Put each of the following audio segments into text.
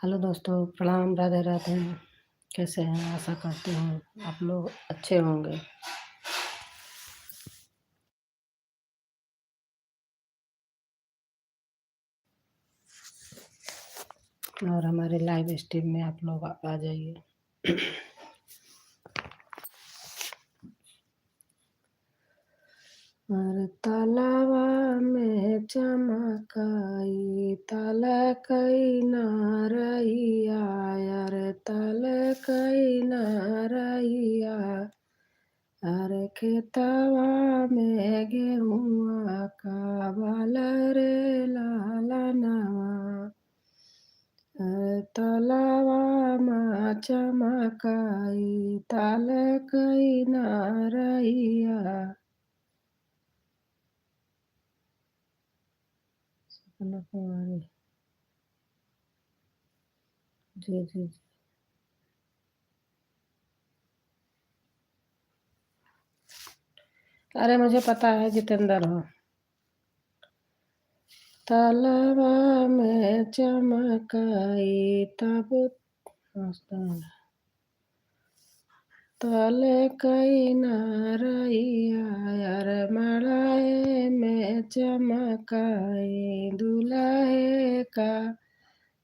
Hello दोस्तों, प्रणाम, राधे राधे। कैसे हैं? आशा करती हूँ आप लोग अच्छे होंगे। और हमारे लाइव स्ट्रीम में आप लोग आ जाइए। और तालाबा में चमकाई तलकई नारैया, यार तलकई नारैया। अरे खेतवा में गेहुआ का बाल रे लालनवा, तलवा मा चमकाई तलकई नारैया। सपना कुमारी। जी जी जी। अरे मुझे पता है जितेंद्र हो। तलवा में चमकाई तब तलकई नारैया, यार मड़ाए में चमकाई दुल्हे का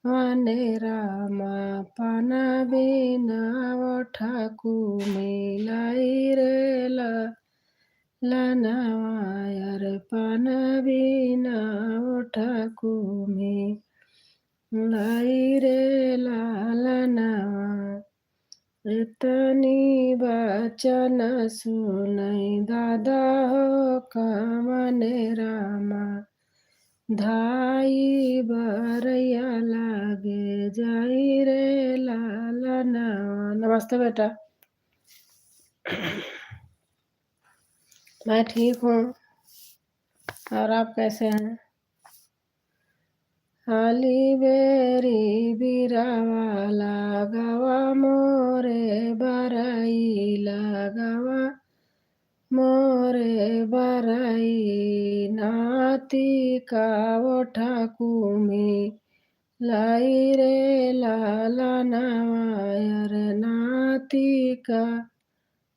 वने रामा। पाना बिना वो ठाकू मिलाई रे लनवा, यार पाना बिना वो ठाकू मिलाई रे लनवा। इतनी बचन सुनई दादा हो कमने रामा, धाई बरैया लागे जाई रे लालना। नमस्ते बेटा। मैं ठीक हूँ, और आप कैसे हैं? हाली बेरी बिरावाला गवा मोरे बरई लगवा मोरे बरई। नाती का वो ठाकुमी लाई रे लालनवा, यार नाती का।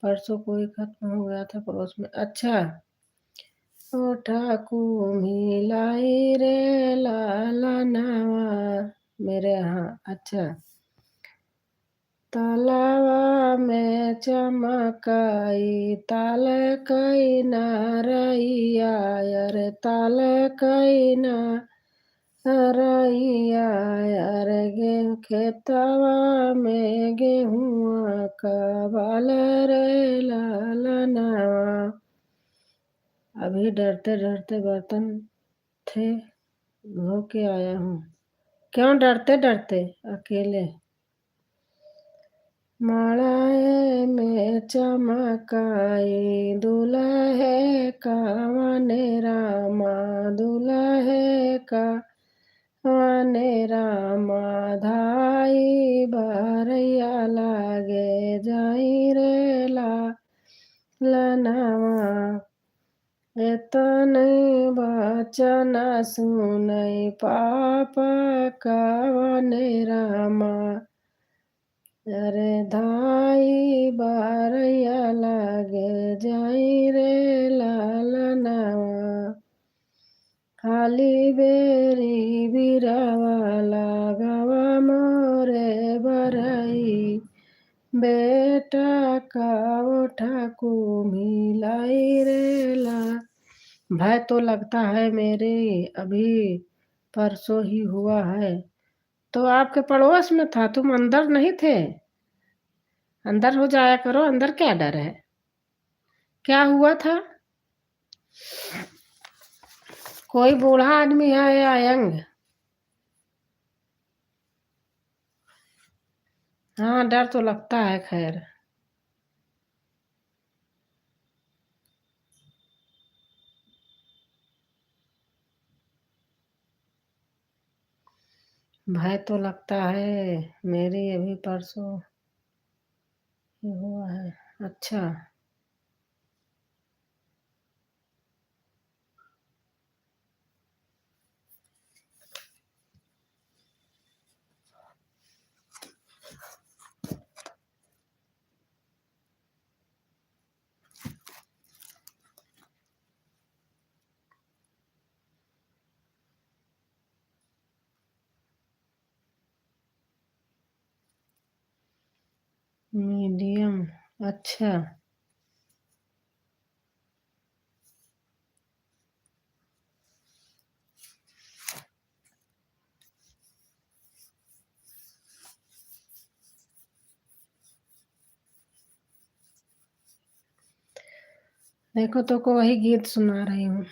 परसों कोई खत्म हो गया था पड़ोस में। अच्छा, ओ ठाकुमी लाई रे लालनवा मेरे यहाँ। अच्छा, तालाबा में चमकाई तलकई नारैया, यार तलकई नारैया। यार खेतवा में गेहुआ का बाल रे लालनवा। अभी डरते डरते बर्तन थे, धो के आया हूँ। क्यों डरते डरते अकेले? मड़ाए में चमकाई दुल्हे का वने रामा, दुल्हे का वने रामा। धाई बरैया लागे जाई रे लनवा। एतने बचन सुनई पापा का वने रामा, अरे धाई बरैया लागे जाई रे लालनवा। खाली बेरी बिरावाला गवा मोरे बरई, बेटा का वो ठाकू मिलाई रे ला। भय तो लगता है मेरे, अभी परसों ही हुआ है। तो आपके पड़ोस में था, तुम अंदर नहीं थे? अंदर हो जाया करो, अंदर क्या डर है? क्या हुआ था? कोई बूढ़ा आदमी है या यंग? हाँ, डर तो लगता है। खैर, भय तो लगता है मेरी, अभी परसों ही हुआ है। अच्छा, मीडियम। अच्छा। देखो तो को वही गीत सुना रही हूँ।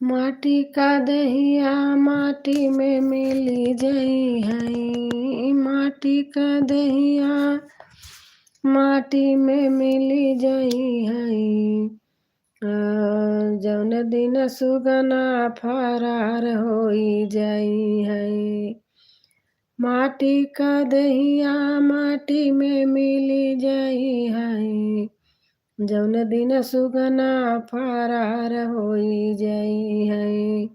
माटी का दहिया माटी में मिली जई है, माटी का दहिया माटी में मिली जई है। जौन दिन सुगना फरार होई जाई है। माटी का दहिया माटी में मिली जाई है। जौन दिन सुगना फरार होई जाई है।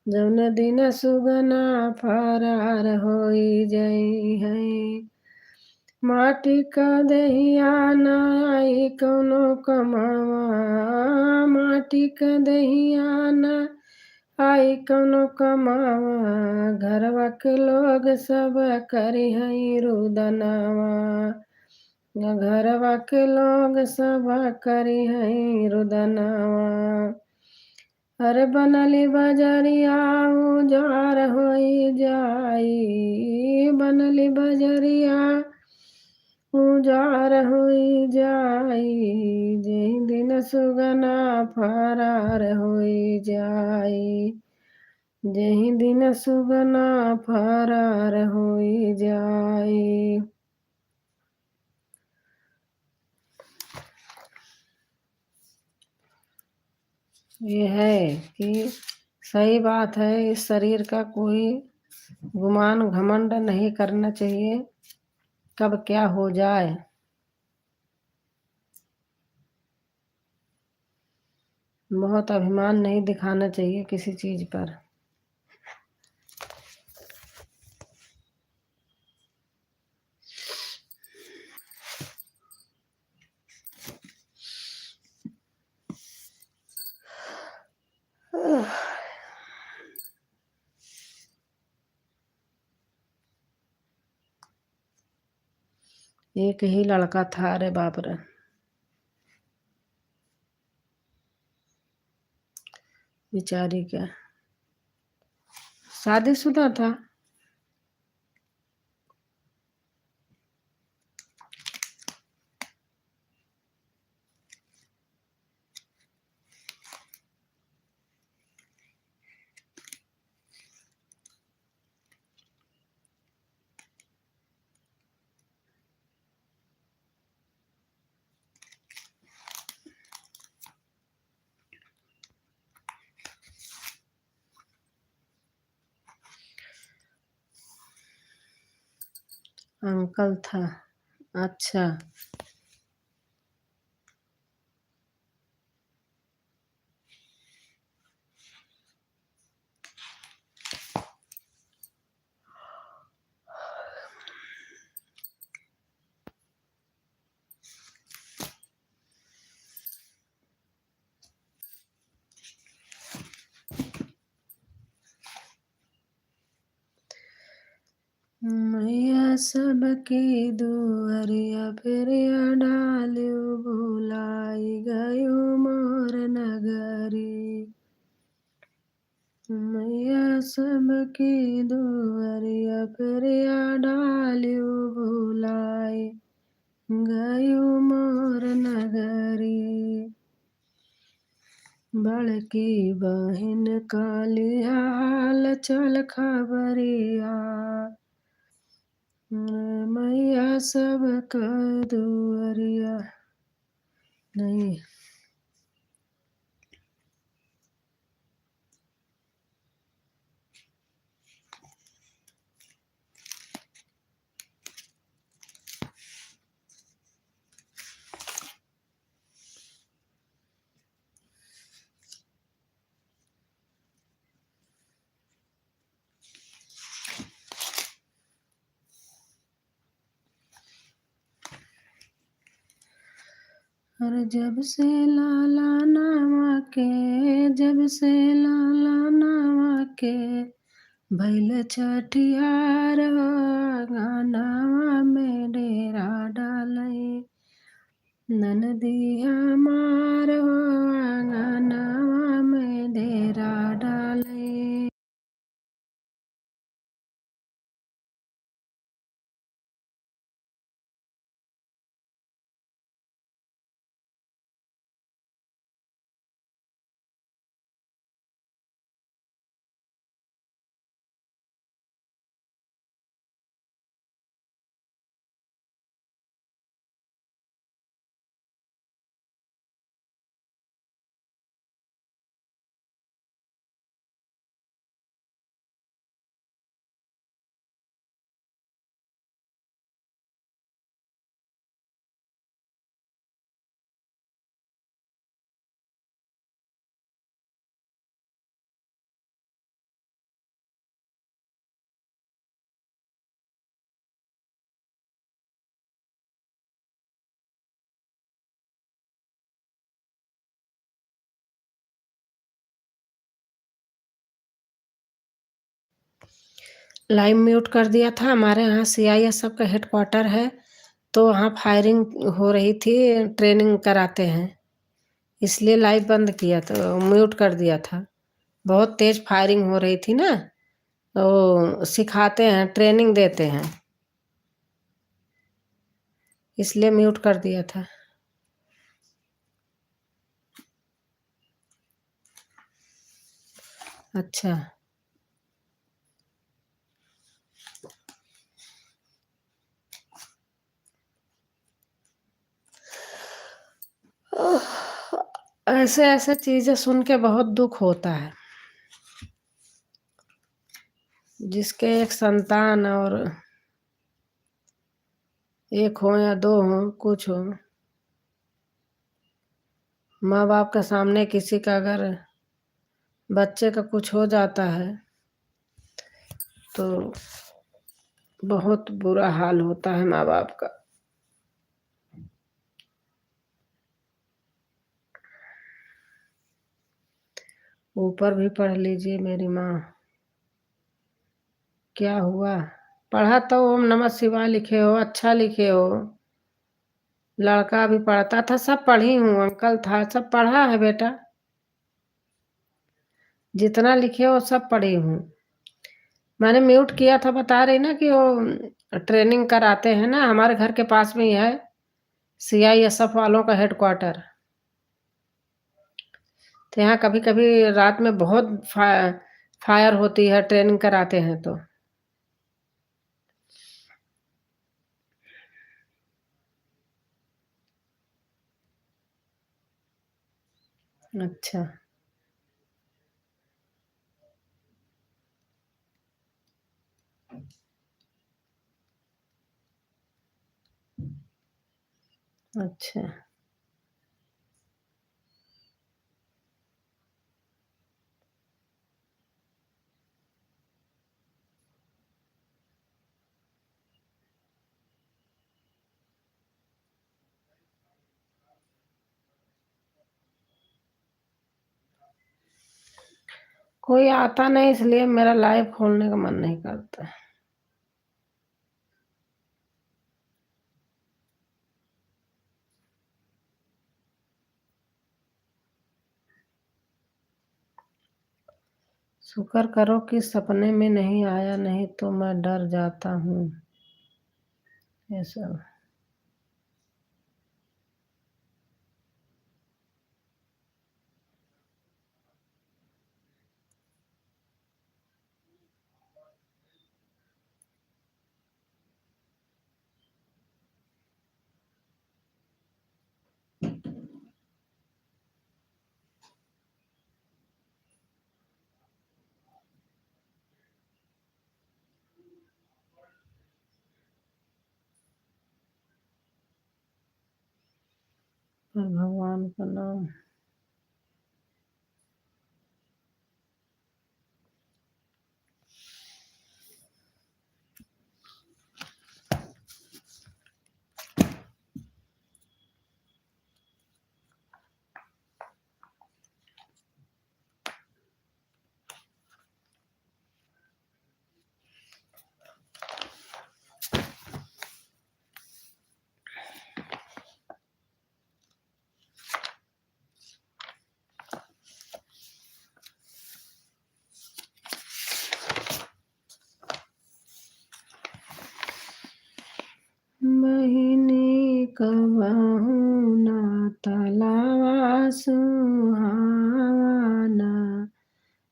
जौन दिन सुगना फरार होई जाई है। माटी का दहिया ना आई कौनो कमावा, माटी का दहिया ना आई कौनो कमावा। घरवा के लोग सब करी हई रुदनावा, घरवा के लोग सब करी हई रुदनावा। अरे बनली बजरिया उजाड़ होई जाई, बनली बजरिया उजाड़ होई जाई। जेहि दिन सुगना फरार होई जाई, जेहि दिन सुगना फरार होई जाई। ये है कि सही बात है, इस शरीर का कोई गुमान घमंड नहीं करना चाहिए, कब क्या हो जाए। बहुत अभिमान नहीं दिखाना चाहिए किसी चीज पर। एक ही लड़का था, अरे बाप रे, बेचारी का शादीशुदा था। अंकल था। अच्छा। मैया सबके दुआरिया फेरिया डालियो, भुलाई गयो मोर नगरी। मैया सबके दुआरिया फेरिया डालियो, भुलाई गयो मोर नगरी। बड़की बहिन काली हाल चल खबरिया, मैया सबका दुआरिया। नहीं। और जब से लाला नावा के, जब से लाला नावा के भैल छठियार, आंगनवा में डेरा डाले, ननदी हमार हो आंगनवा में डेरा डाले। लाइव म्यूट कर दिया था। हमारे यहाँ CISF का हेडक्वार्टर है, तो वहाँ फायरिंग हो रही थी, ट्रेनिंग कराते हैं, इसलिए लाइव बंद किया तो म्यूट कर दिया था। बहुत तेज फायरिंग हो रही थी ना, तो सिखाते हैं, ट्रेनिंग देते हैं, इसलिए म्यूट कर दिया था। अच्छा, ऐसे ऐसे चीजें सुन के बहुत दुख होता है। जिसके एक संतान और एक हो या दो हो, कुछ हो, माँ बाप के सामने किसी का अगर बच्चे का कुछ हो जाता है तो बहुत बुरा हाल होता है माँ बाप का। ऊपर भी पढ़ लीजिए मेरी माँ, क्या हुआ? पढ़ा तो ओम नमः शिवाय लिखे हो, अच्छा लिखे हो। लड़का भी पढ़ता था, सब पढ़ी हूँ, अंकल था, सब पढ़ा है बेटा। जितना लिखे हो सब पढ़ी हूँ। मैंने म्यूट किया था, बता रही ना कि वो ट्रेनिंग कराते हैं ना, हमारे घर के पास में ही है CISF वालों का हेडक्वार्टर। तो यहाँ कभी कभी रात में बहुत फायर होती है, ट्रेनिंग कराते हैं तो। अच्छा, अच्छा, कोई आता नहीं इसलिए मेरा लाइव खोलने का मन नहीं करता। शुक्र करो कि सपने में नहीं आया, नहीं तो मैं डर जाता हूँ। ये सब पर भगवान का नाम। कबहू ना तलावा सुहावना,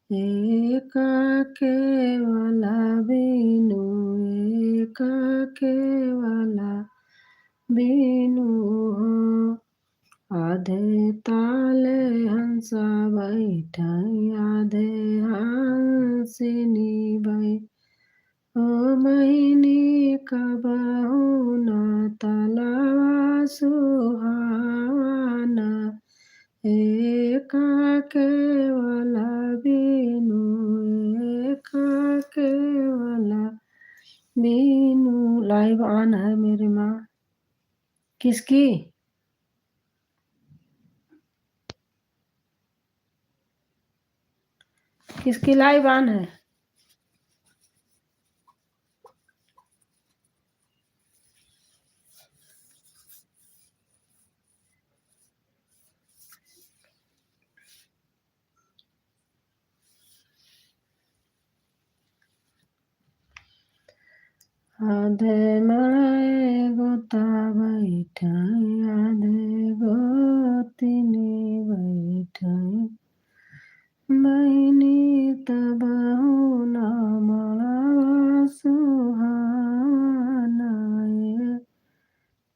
एक केवल बिनु, एक केवल बिनु हो। आधे ताले हंसा बैठाई, आधे हंसिनी बै। ओ मैनी कबहू ना तलावा सुहावना, एक केवल बिनु, एक केवल बिनु। लाइव ऑन है मेरी माँ। किसकी? किसकी लाइव ऑन है? आधे मड़ाए गोता बैठाई, आधे गोतिनी बैठाई, बहिनी तबहू ना मड़ावा सुहावना,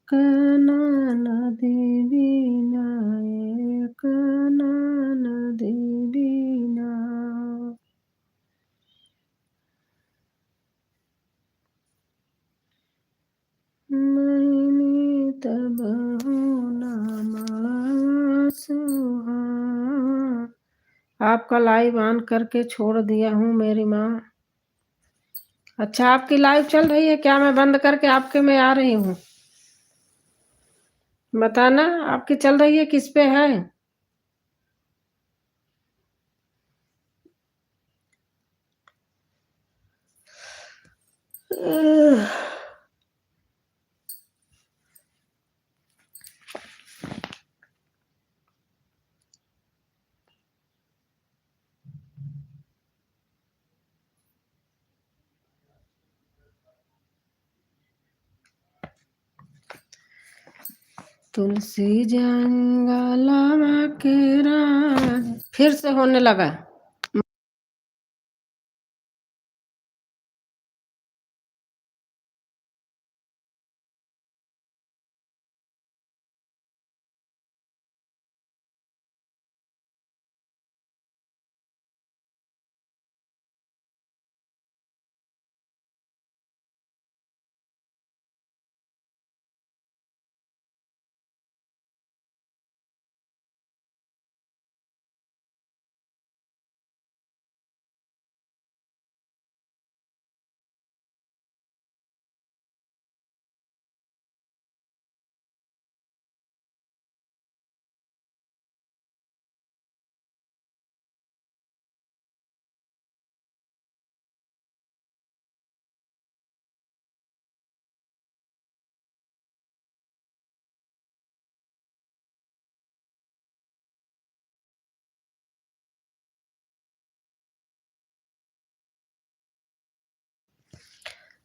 एक नदी बिना, एक नदी बिना। मैंने तबहू ना मड़ावा सुहावना। आपका लाइव ऑन करके छोड़ दिया हूँ मेरी माँ। अच्छा, आपकी लाइव चल रही है क्या? मैं बंद करके आपके में आ रही हूँ। बताना आपकी चल रही है, किस पे है? तुलसी जंगलवा के राज, फिर से होने लगा।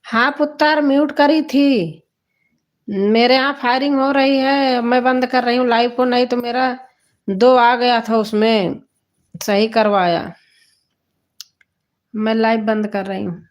हाँ पुत्तर, म्यूट करी थी। मेरे यहाँ फायरिंग हो रही है, मैं बंद कर रही हूँ लाइव को, नहीं तो मेरा 2 आ गया था उसमें, सही करवाया। मैं लाइव बंद कर रही हूँ।